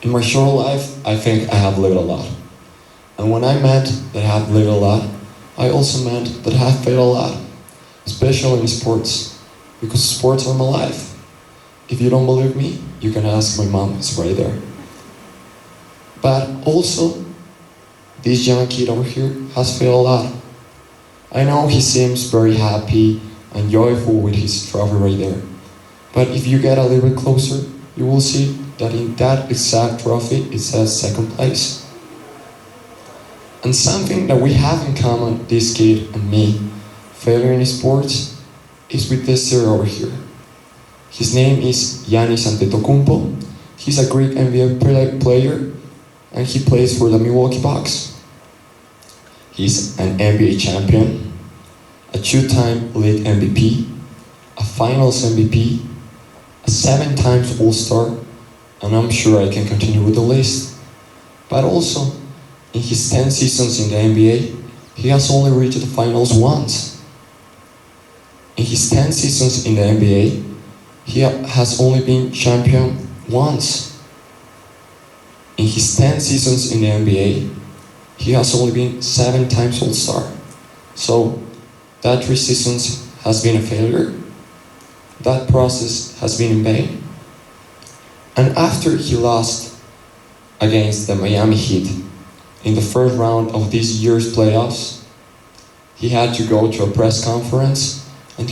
In my short life, I think I have lived a lot. And when I meant that I have lived a lot, I also meant that I have failed a lot, especially in sports, because sports are my life. If you don't believe me, you can ask my mom, it's right there. But also, this young kid over here has failed a lot. I know he seems very happy and joyful with his trophy right there. But if you get a little bit closer, you will see that in that exact trophy it says second place. And something that we have in common, this kid and me, failure in sports, is with this sir over here. His name is Giannis Antetokounmpo. He's a Greek NBA player, and he plays for the Milwaukee Bucks. He's an NBA champion, a two-time league MVP, a finals MVP, a 7 times All-Star, and I'm sure I can continue with the list. But also, in his 10 seasons in the NBA, he has only reached the finals once. In his 10 seasons in the NBA, he has only been champion once. In his 10 seasons in the NBA, he has only been 7 times All-Star. So, that 3 seasons has been a failure. That process has been in vain. And after he lost against the Miami Heat in the first round of this year's playoffs, he had to go to a press conference, and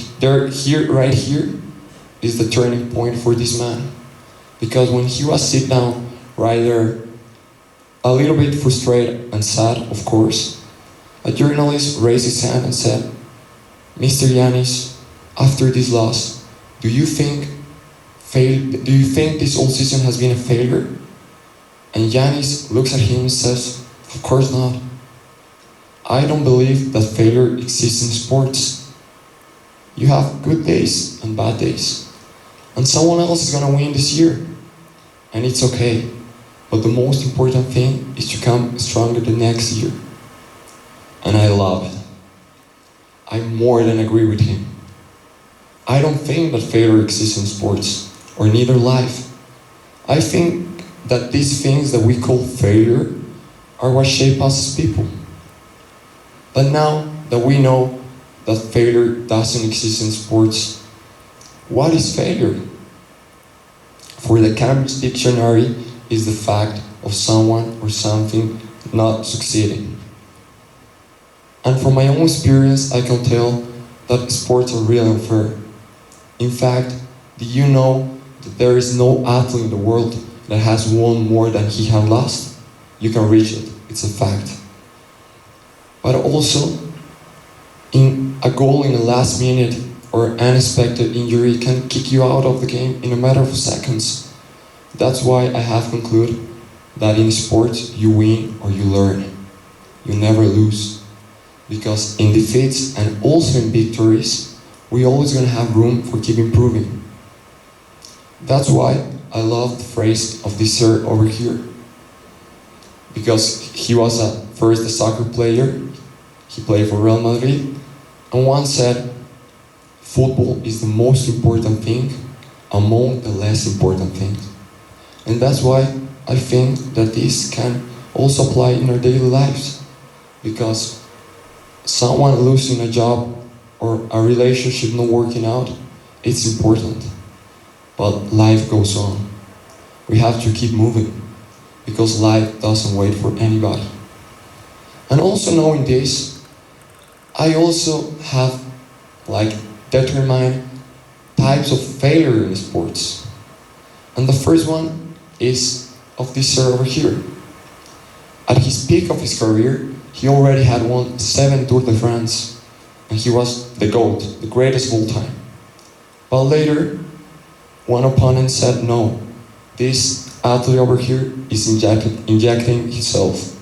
right here is the turning point for this man. Because when he was sit down right there, a little bit frustrated and sad, of course, a journalist raised his hand and said, "Mr. Giannis, after this loss, do you think this whole season has been a failure?" And Giannis looks at him and says, "Of course not. I don't believe that failure exists in sports. You have good days and bad days. And someone else is gonna win this year. And it's okay. But the most important thing is to come stronger the next year." And I love it. I more than agree with him. I don't think that failure exists in sports, or neither life. I think that these things that we call failure are what shape us as people. But now that we know that failure doesn't exist in sports, what is failure? For the Cambridge Dictionary, is the fact of someone or something not succeeding. And from my own experience, I can tell that sports are really unfair. In fact, do you know that there is no athlete in the world that has won more than he has lost? You can reach it, it's a fact. But also, in a goal in the last minute or unexpected injury can kick you out of the game in a matter of seconds. That's why I have concluded that in sports, you win or you learn. You never lose. Because in defeats and also in victories, we always gonna have room for keep improving. That's why I love the phrase of this sir over here. Because he was first a soccer player, he played for Real Madrid, and once said, "Football is the most important thing among the less important things." And that's why I think that this can also apply in our daily lives. Because someone losing a job or a relationship not working out, it's important. But life goes on. We have to keep moving, because life doesn't wait for anybody. And also knowing this, I also have determined types of failure in sports. And the first one is of this sir over here. At his peak of his career, he already had won 7 Tour de France, and he was the GOAT, the greatest of all time. But later, one opponent said, "No, this athlete over here is injecting himself."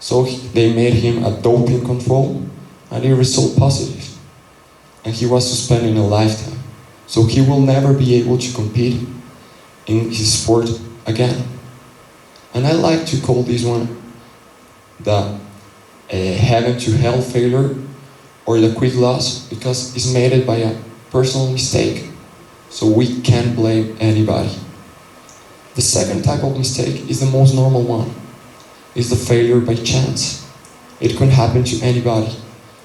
So they made him a doping control, and it resulted positive. And he was suspended a lifetime. So he will never be able to compete in his sport again. And I like to call this one the heaven to hell failure, or the quick loss, because it's made by a personal mistake. So we can't blame anybody. The second type of mistake is the most normal one. It's the failure by chance. It can happen to anybody,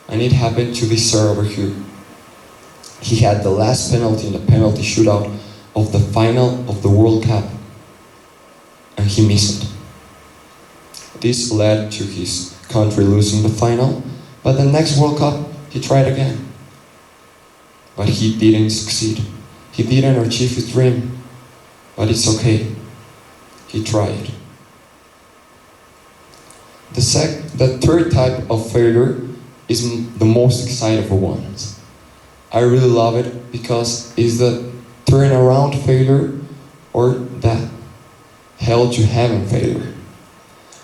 and it happened to this sir over here. He had the last penalty in the penalty shootout of the final of the World Cup, and he missed it. This led to his country losing the final, but the next World Cup he tried again. But he didn't succeed. He didn't achieve his dream, but it's okay. He tried. The third type of failure is the most excitable one. I really love it because it's the turnaround failure or the hell to heaven failure.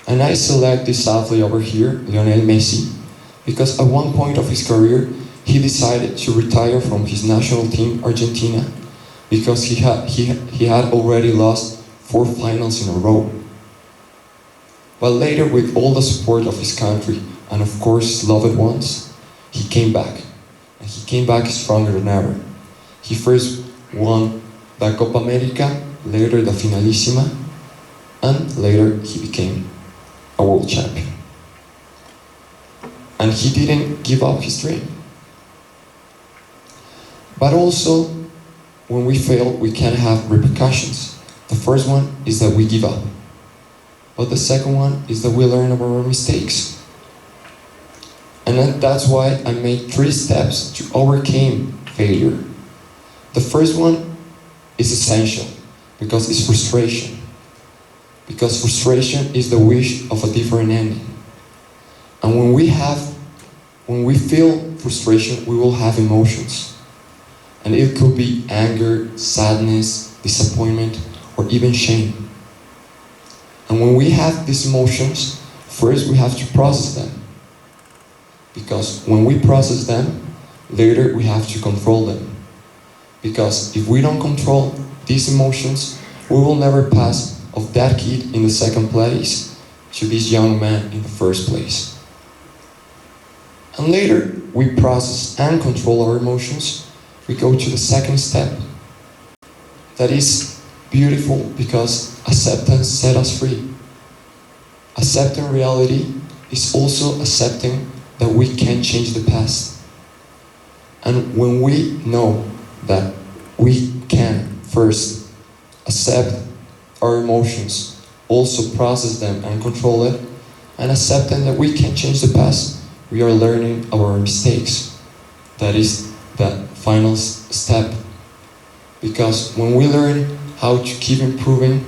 And I select this athlete over here, Lionel Messi, because at one point of his career, he decided to retire from his national team, Argentina, because he had already lost 4 finals in a row. But later, with all the support of his country and of course his loved ones, he came back. And he came back stronger than ever. He first won the Copa America, later the Finalissima, and later he became a world champion. And he didn't give up his dream. But also, when we fail, we can have repercussions. The first one is that we give up. But the second one is that we learn about our mistakes. And that's why I made 3 steps to overcome failure. The first one is essential because it's frustration. Because frustration is the wish of a different ending. And when we feel frustration, we will have emotions. And it could be anger, sadness, disappointment, or even shame. And when we have these emotions, first we have to process them. Because when we process them, later we have to control them. Because if we don't control these emotions, we will never pass of that kid in the second place to this young man in the first place. And later we process and control our emotions, we go to the second step. That is beautiful because acceptance set us free. Accepting reality is also accepting that we can change the past. And when we know that we can first accept our emotions, also process them and control it, and accepting that we can change the past, we are learning our mistakes. That is the final step. Because when we learn how to keep improving,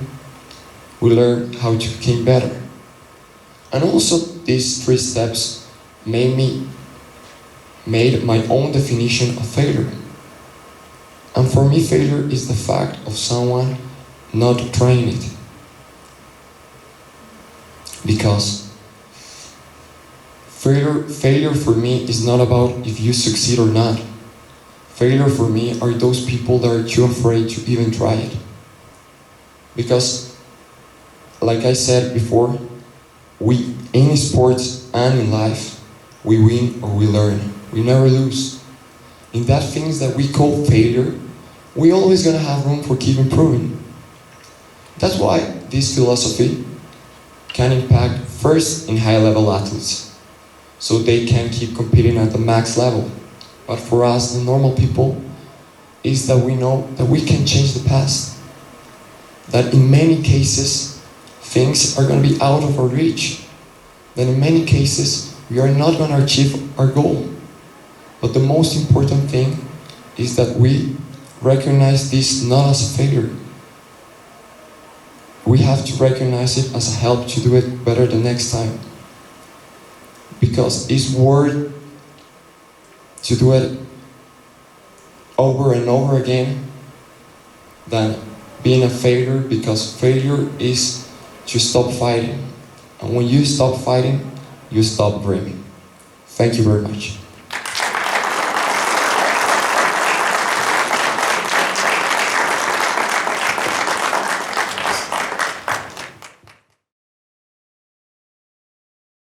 we learn how to become better. And also these 3 steps made my own definition of failure. And for me, failure is the fact of someone not trying it. Because failure for me is not about if you succeed or not. Failure for me are those people that are too afraid to even try it. Because, like I said before, we, in sports and in life, we win or we learn. We never lose. In that things that we call failure, we always gonna have room for keep improving. That's why this philosophy can impact first in high-level athletes, so they can keep competing at the max level. But for us, the normal people, is that we know that we can change the past. That in many cases, things are going to be out of our reach. That in many cases, we are not going to achieve our goal. But the most important thing is that we recognize this not as a failure. We have to recognize it as a help to do it better the next time. Because it's worth to do it over and over again than being a failure, because failure is to stop fighting. And when you stop fighting, you stop dreaming. Thank you very much.